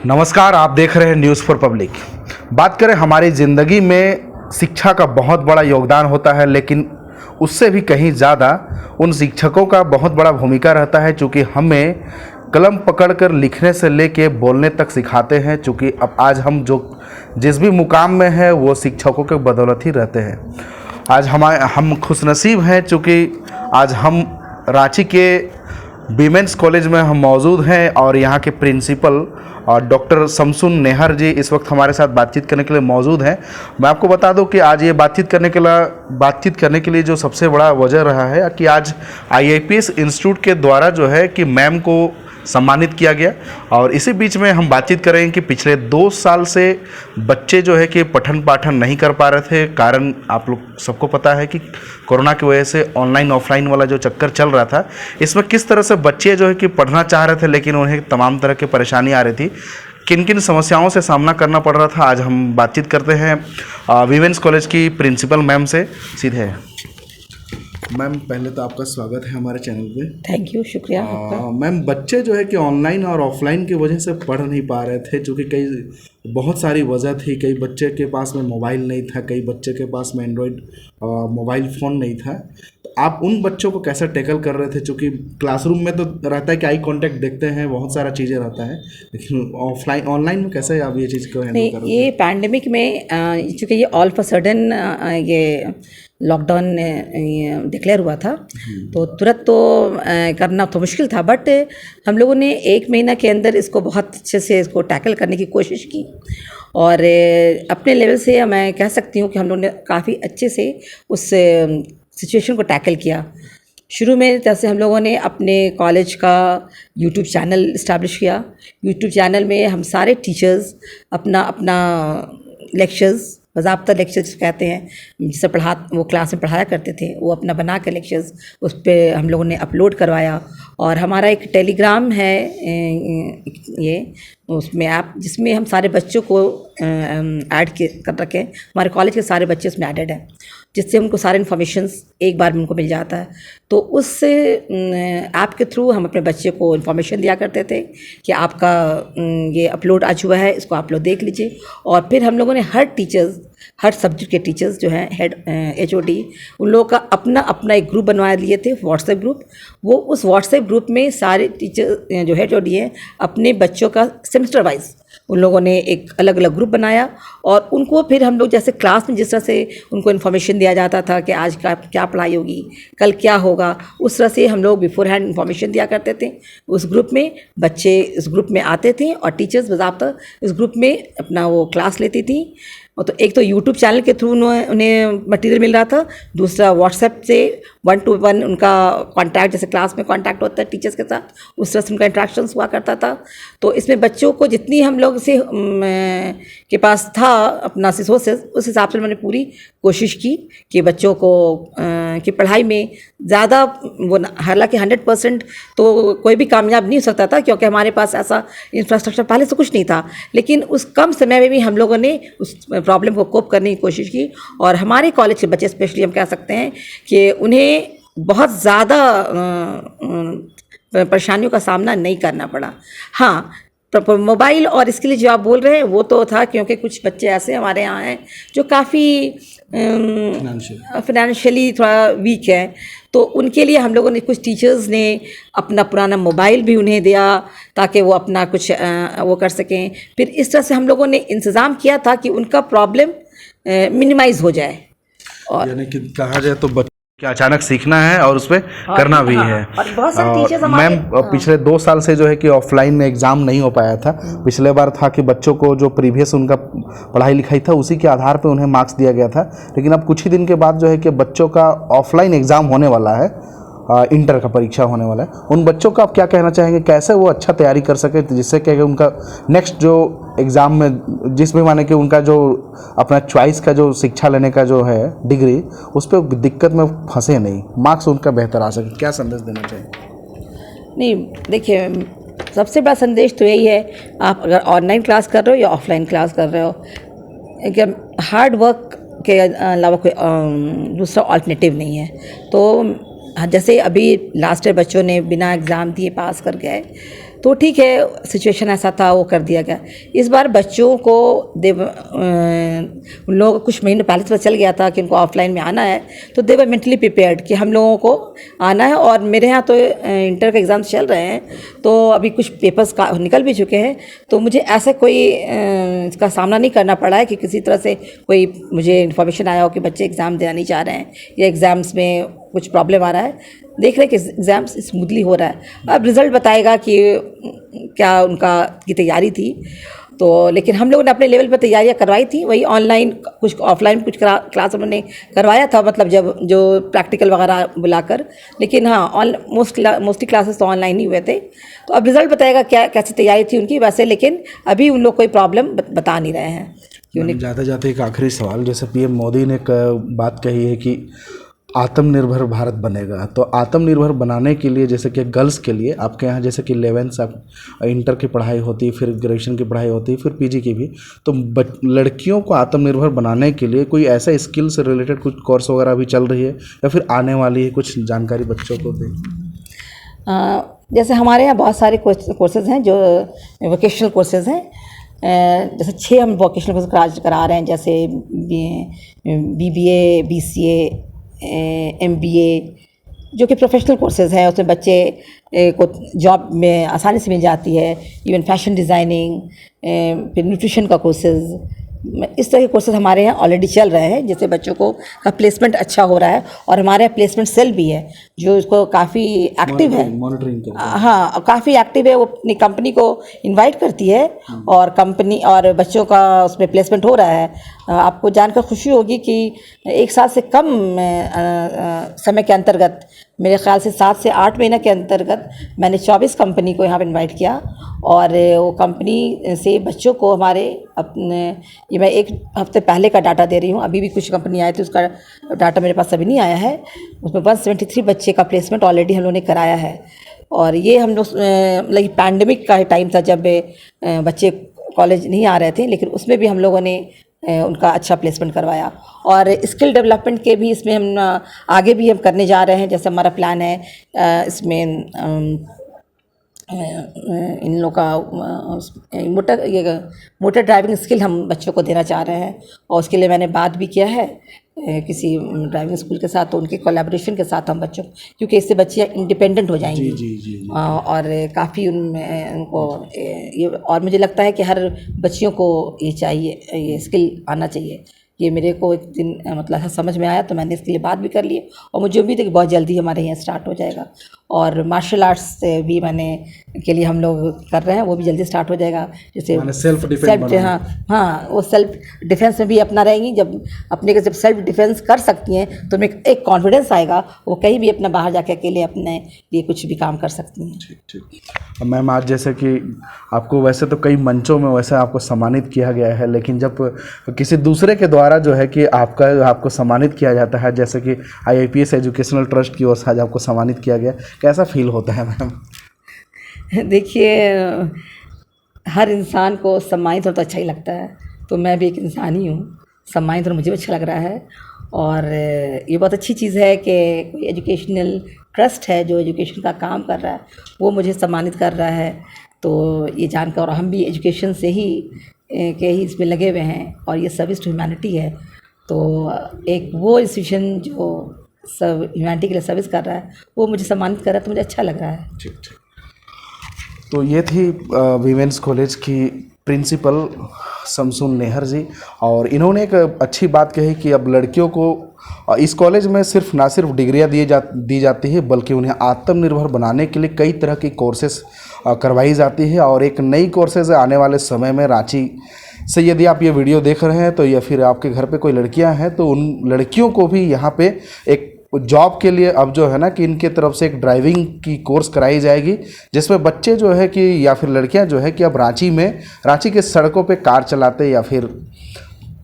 नमस्कार, आप देख रहे हैं न्यूज़ फॉर पब्लिक। बात करें हमारी ज़िंदगी में शिक्षा का बहुत बड़ा योगदान होता है, लेकिन उससे भी कहीं ज़्यादा उन शिक्षकों का बहुत बड़ा भूमिका रहता है, चूँकि हमें कलम पकड़कर लिखने से लेके बोलने तक सिखाते हैं। चूँकि अब आज हम जो जिस भी मुकाम में हैं वो शिक्षकों के बदौलत ही रहते हैं। आज हम खुशनसीब हैं, चूँकि आज हम रांची के वीमेंस कॉलेज में हम मौजूद हैं और यहाँ के प्रिंसिपल और डॉक्टर शमसुन नेहर जी इस वक्त हमारे साथ बातचीत करने के लिए मौजूद हैं। मैं आपको बता दूं कि आज ये बातचीत करने के लिए जो सबसे बड़ा वजह रहा है कि आज IAPS इंस्टीट्यूट के द्वारा जो है कि मैम को सम्मानित किया गया। और इसी बीच में हम बातचीत करेंगे कि पिछले 2 साल से बच्चे जो है कि पठन पाठन नहीं कर पा रहे थे। कारण आप लोग सबको पता है कि कोरोना की वजह से ऑनलाइन ऑफलाइन वाला जो चक्कर चल रहा था, इसमें किस तरह से बच्चे जो है कि पढ़ना चाह रहे थे, लेकिन उन्हें तमाम तरह की परेशानी आ रही थी। किन किन समस्याओं से सामना करना पड़ रहा था, आज हम बातचीत करते हैं वीमेंस कॉलेज की प्रिंसिपल मैम से सीधे। मैम, पहले तो आपका स्वागत है हमारे चैनल पे। थैंक यू, शुक्रिया आपका। मैम, बच्चे जो है कि ऑनलाइन और ऑफलाइन की वजह से पढ़ नहीं पा रहे थे, जो कि कई बहुत सारी वजह थी। कई बच्चे के पास में मोबाइल नहीं था, कई बच्चे के पास में एंड्रॉयड मोबाइल फ़ोन नहीं था। तो आप उन बच्चों को कैसे टैकल कर रहे थे? चूँकि क्लासरूम में तो रहता है कि आई कांटेक्ट देखते हैं, बहुत सारा चीज़ें रहता है, लेकिन ऑनलाइन में कैसे आप ये चीज़ को हैंडल कर रहे थे? ये पैंडेमिक में चूँकि ये ऑल ऑफ अ सडन ये लॉकडाउन डिक्लेयर हुआ था, तो तुरंत तो करना तो मुश्किल था, बट हम लोगों ने 1 महीना के अंदर इसको बहुत अच्छे से इसको टैकल करने की कोशिश की। और अपने लेवल से मैं कह सकती हूँ कि हम लोगों ने काफ़ी अच्छे से उस सिचुएशन को टैकल किया। शुरू में जैसे हम लोगों ने अपने कॉलेज का यूट्यूब चैनल इस्टेब्लिश किया। यूट्यूब चैनल में हम सारे टीचर्स अपना लेक्चर्स, बाज़ाब्ता लेक्चर्स कहते हैं, जिससे वो क्लास में पढ़ाया करते थे, वो अपना बना के लेक्चर्स उस पर हम लोगों ने अपलोड करवाया। और हमारा एक टेलीग्राम है ये उसमें ऐप, जिसमें हम सारे बच्चों को ऐड कर रखे हैं। हमारे कॉलेज के सारे बच्चे उसमें ऐडेड हैं, जिससे उनको सारे इन्फॉर्मेशंस एक बार में उनको मिल जाता है। तो उस ऐप के थ्रू हम अपने बच्चे को इन्फॉर्मेशन दिया करते थे कि आपका ये अपलोड आज हुआ है, इसको आप लोग देख लीजिए। और फिर हम लोगों ने हर सब्जेक्ट के टीचर्स जो हैं, हेड HOD, उन लोगों का अपना एक ग्रुप बनवा लिए थे, व्हाट्सएप ग्रुप। वो उस व्हाट्सएप ग्रुप में सारे टीचर जो HOD हैं अपने बच्चों का सेमेस्टर वाइज उन लोगों ने एक अलग अलग ग्रुप बनाया। और उनको फिर हम लोग जैसे क्लास में जिस तरह से उनको इन्फॉर्मेशन दिया जाता था कि आज का क्या पढ़ाई होगी, कल क्या होगा, उस तरह से हम लोग बिफोर हैंड इन्फॉर्मेशन दिया करते थे उस ग्रुप में। बच्चे इस ग्रुप में आते थे और टीचर्स बाज़ाब्ता इस ग्रुप में अपना वो क्लास लेती थी। और तो एक तो यूट्यूब चैनल के थ्रू उन्हें मटेरियल मिल रहा था, दूसरा व्हाट्सएप से 1 to 1 उनका कांटेक्ट, जैसे क्लास में कांटेक्ट होता है टीचर्स के साथ, उस तरह से उनका इंटरेक्शंस हुआ करता था। तो इसमें बच्चों को जितनी हम लोग से के पास था अपना रिसोर्सेज, उस हिसाब से मैंने पूरी कोशिश की कि बच्चों को की पढ़ाई में ज़्यादा वो, हालांकि 100% तो कोई भी कामयाब नहीं हो सकता था, क्योंकि हमारे पास ऐसा इंफ्रास्ट्रक्चर पहले से कुछ नहीं था। लेकिन उस कम समय में भी हम लोगों ने उस प्रॉब्लम को कोप करने की कोशिश की। और हमारे कॉलेज के बच्चे स्पेशली हम कह सकते हैं कि उन्हें बहुत ज़्यादा परेशानियों का सामना नहीं करना पड़ा। हाँ, मोबाइल और इसके लिए जो आप बोल रहे हैं वो तो था, क्योंकि कुछ बच्चे ऐसे हमारे यहाँ हैं जो काफ़ी फाइनेंशियली थोड़ा वीक है। तो उनके लिए हम लोगों ने, कुछ टीचर्स ने अपना पुराना मोबाइल भी उन्हें दिया ताकि वो अपना कुछ वो कर सकें। फिर इस तरह से हम लोगों ने इंतज़ाम किया था कि उनका प्रॉब्लम मिनिमाइज़ हो जाए। और यानी कि कहा जाए तो क्या अचानक सीखना है और उस पर करना भी है। और बहुत सारे टीचर्स हमारे, मैम, पिछले 2 साल से जो है कि ऑफलाइन में एग्ज़ाम नहीं हो पाया था। पिछले बार था कि बच्चों को जो प्रीवियस उनका पढ़ाई लिखाई था उसी के आधार पे उन्हें मार्क्स दिया गया था। लेकिन अब कुछ ही दिन के बाद जो है कि बच्चों का ऑफलाइन एग्ज़ाम होने वाला है, इंटर का परीक्षा होने वाला है। उन बच्चों का आप क्या कहना चाहेंगे, कैसे वो अच्छा तैयारी कर सके, जिससे कि उनका नेक्स्ट जो एग्ज़ाम में जिसमें माने कि उनका जो अपना चॉइस का जो शिक्षा लेने का जो है डिग्री, उस पर दिक्कत में फंसे नहीं, मार्क्स उनका बेहतर आ सके, क्या संदेश देना चाहिए? नहीं, देखिए, सबसे बड़ा संदेश तो यही है, आप अगर ऑनलाइन क्लास कर रहे हो या ऑफलाइन क्लास कर रहे हो, कि हार्ड वर्क के अलावा कोई दूसरा अल्टरनेटिव नहीं है। तो जैसे अभी लास्ट ईयर बच्चों ने बिना एग्ज़ाम दिए पास कर गए, तो ठीक है, सिचुएशन ऐसा था, वो कर दिया गया। इस बार बच्चों को उन लोगों को कुछ महीने पहले से पता चल गया था कि उनको ऑफलाइन में आना है, तो दे वर मेंटली प्रिपेयर्ड कि हम लोगों को आना है। और मेरे यहाँ तो इंटर के एग्ज़ाम्स चल रहे हैं, तो अभी कुछ पेपर्स का निकल भी चुके हैं, तो मुझे ऐसा कोई इसका सामना नहीं करना पड़ा है कि किसी तरह से कोई मुझे इन्फॉर्मेशन आया हो कि बच्चे एग्ज़ाम देना नहीं चाह रहे हैं या एग्ज़ाम्स में कुछ प्रॉब्लम आ रहा है। देख रहे हैं कि एग्ज़ाम्स स्मूथली हो रहा है। अब रिज़ल्ट बताएगा कि क्या उनका की तैयारी थी। तो लेकिन हम लोगों ने अपने लेवल पर तैयारियां करवाई थी, वही ऑनलाइन कुछ ऑफलाइन कुछ क्लास हमने करवाया था, मतलब जब जो प्रैक्टिकल वगैरह बुलाकर। लेकिन हाँ, मोस्टली क्लासेस तो ऑनलाइन ही हुए थे। तो अब रिज़ल्ट बताएगा क्या कैसी तैयारी थी उनकी वैसे, लेकिन अभी उन लोग कोई प्रॉब्लम बता नहीं रहे हैं। जाते जाते एक आखिरी सवाल, जैसे पीएम मोदी ने बात कही है कि आत्मनिर्भर भारत बनेगा, तो आत्मनिर्भर बनाने के लिए जैसे कि गर्ल्स के लिए आपके यहाँ जैसे कि 11th इंटर की पढ़ाई होती है, फिर ग्रेजुएशन की पढ़ाई होती है, फिर पीजी की भी, तो लड़कियों को आत्मनिर्भर बनाने के लिए कोई ऐसा स्किल से रिलेटेड कुछ कोर्स वगैरह भी चल रही है या फिर आने वाली है, कुछ जानकारी बच्चों को दें? जैसे हमारे यहाँ बहुत सारे कोर्सेज़ हैं जो वोकेशनल कोर्सेज़ हैं। जैसे 6 हम वोकेशनल कोर्स करा रहे हैं, जैसे BBA, BCA, MBA, जो कि प्रोफेशनल कोर्सेज़ हैं। उसमें बच्चे को जॉब में आसानी से मिल जाती है। इवन फैशन डिज़ाइनिंग, फिर न्यूट्रिशन का कोर्सेज़, इस तरह के कोर्सेज हमारे यहाँ ऑलरेडी चल रहे हैं, जिससे बच्चों को का प्लेसमेंट अच्छा हो रहा है। और हमारे यहाँ प्लेसमेंट सेल भी है जो इसको काफ़ी एक्टिव है, मॉनिटरिंग करता है। हाँ, काफ़ी एक्टिव है। वो अपनी कंपनी को इनवाइट करती है और कंपनी और बच्चों का उसमें प्लेसमेंट हो रहा है। आपको जानकर खुशी होगी कि 1 साल से कम समय के अंतर्गत, मेरे ख्याल से 7 से 8 महीने के अंतर्गत मैंने 24 कंपनी को यहाँ पर इन्वाइट किया। और वो कंपनी से बच्चों को हमारे अपने, ये मैं 1 हफ्ते पहले का डाटा दे रही हूँ, अभी भी कुछ कंपनी आए थे, उसका डाटा मेरे पास अभी नहीं आया है। उसमें 173 बच्चे का प्लेसमेंट ऑलरेडी हम लोगों ने कराया है। और ये हम लोग मतलब पैंडमिक का टाइम था जब बच्चे कॉलेज नहीं आ रहे थे, लेकिन उसमें भी हम लोगों ने उनका अच्छा प्लेसमेंट करवाया। और स्किल डेवलपमेंट के भी इसमें हम आगे भी हम करने जा रहे हैं। जैसे हमारा प्लान है इसमें इन लोग का मोटर ड्राइविंग स्किल हम बच्चों को देना चाह रहे हैं। और उसके लिए मैंने बात भी किया है किसी ड्राइविंग स्कूल के साथ, तो उनके कोलैबोरेशन के साथ हम बच्चों, क्योंकि इससे बच्चे इंडिपेंडेंट हो जाएंगे। जी। और काफ़ी उनको ये, और मुझे लगता है कि हर बच्चियों को ये चाहिए, ये स्किल आना चाहिए। ये मेरे को एक दिन मतलब समझ में आया, तो मैंने इसके लिए बात भी कर ली। और मुझे उम्मीद है कि बहुत जल्दी हमारे यहाँ स्टार्ट हो जाएगा। और मार्शल आर्ट्स से भी के लिए हम लोग कर रहे हैं, वो भी जल्दी स्टार्ट हो जाएगा। जैसे सेल्फ डिफेंस, हाँ, वो सेल्फ डिफेंस में भी अपना रहेंगी। जब अपने को जब सेल्फ डिफेंस कर सकती हैं तो उनमें एक कॉन्फिडेंस आएगा, वो कहीं भी अपना बाहर जाके अकेले अपने लिए कुछ भी काम कर सकती हैं। ठीक। मैम, आज जैसे कि आपको वैसे तो कई मंचों में वैसे आपको सम्मानित किया गया है, लेकिन जब किसी दूसरे के द्वारा जो है कि आपको सम्मानित किया जाता है, जैसे कि IIPS एजुकेशनल ट्रस्ट की ओर से आज आपको सम्मानित किया गया, कैसा फील होता है मैम? देखिए, हर इंसान को सम्मानित होना तो अच्छा ही लगता है, तो मैं भी एक इंसान ही हूँ। सम्मानित होना मुझे अच्छा लग रहा है। और ये बहुत अच्छी चीज़ है कि कोई एजुकेशनल ट्रस्ट है जो एजुकेशन का काम कर रहा है, वो मुझे सम्मानित कर रहा है। तो ये जानकर, और हम भी एजुकेशन से ही इसमें लगे हुए हैं, और ये सर्विस टू ह्यूमैनिटी है। तो एक वो इंस्टीट्यूशन जो सब ह्यूमैनिटी के लिए सर्विस कर रहा है, वो मुझे सम्मानित कर रहा है, तो मुझे अच्छा लग रहा है। ठीक। तो ये थी वीमेंस कॉलेज की प्रिंसिपल शमसुन नेहर जी, और इन्होंने एक अच्छी बात कही कि अब लड़कियों को इस कॉलेज में ना सिर्फ डिग्रियां दी जाती है, बल्कि उन्हें आत्मनिर्भर बनाने के लिए कई तरह की कोर्सेस करवाई जाती है। और एक नई कोर्सेज आने वाले समय में रांची से, यदि आप ये वीडियो देख रहे हैं तो, या फिर आपके घर पे कोई लड़कियां हैं, तो उन लड़कियों को भी यहाँ पे एक जॉब के लिए अब जो है ना कि इनके तरफ से एक ड्राइविंग की कोर्स कराई जाएगी, जिसमें बच्चे जो है कि या फिर लड़कियां जो है कि अब रांची के सड़कों पे कार चलाते या फिर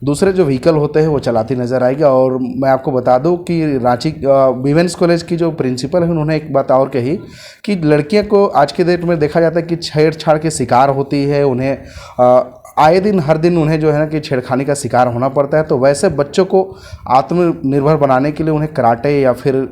दूसरे जो व्हीकल होते हैं वो चलाती नज़र आएगी। और मैं आपको बता दूं कि रांची वीमेंस कॉलेज की जो प्रिंसिपल है, उन्होंने एक बात और कही कि लड़कियों को आज के डेट में देखा जाता है कि छेड़छाड़ के शिकार होती है, उन्हें आए दिन हर दिन उन्हें जो है ना कि छेड़खानी का शिकार होना पड़ता है। तो वैसे बच्चों को आत्मनिर्भर बनाने के लिए उन्हें कराटे या फिर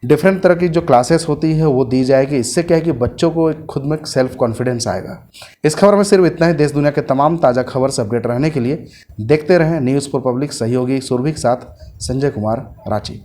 डिफरेंट तरह की जो क्लासेस होती है वो दी जाएगी। इससे क्या है कि बच्चों को खुद में सेल्फ कॉन्फिडेंस आएगा। इस खबर में सिर्फ इतना ही। देश दुनिया के तमाम ताज़ा खबर से अपडेट रहने के लिए देखते रहें न्यूज़ फॉर पब्लिक। सहयोगी सुरभि के साथ संजय कुमार, रांची।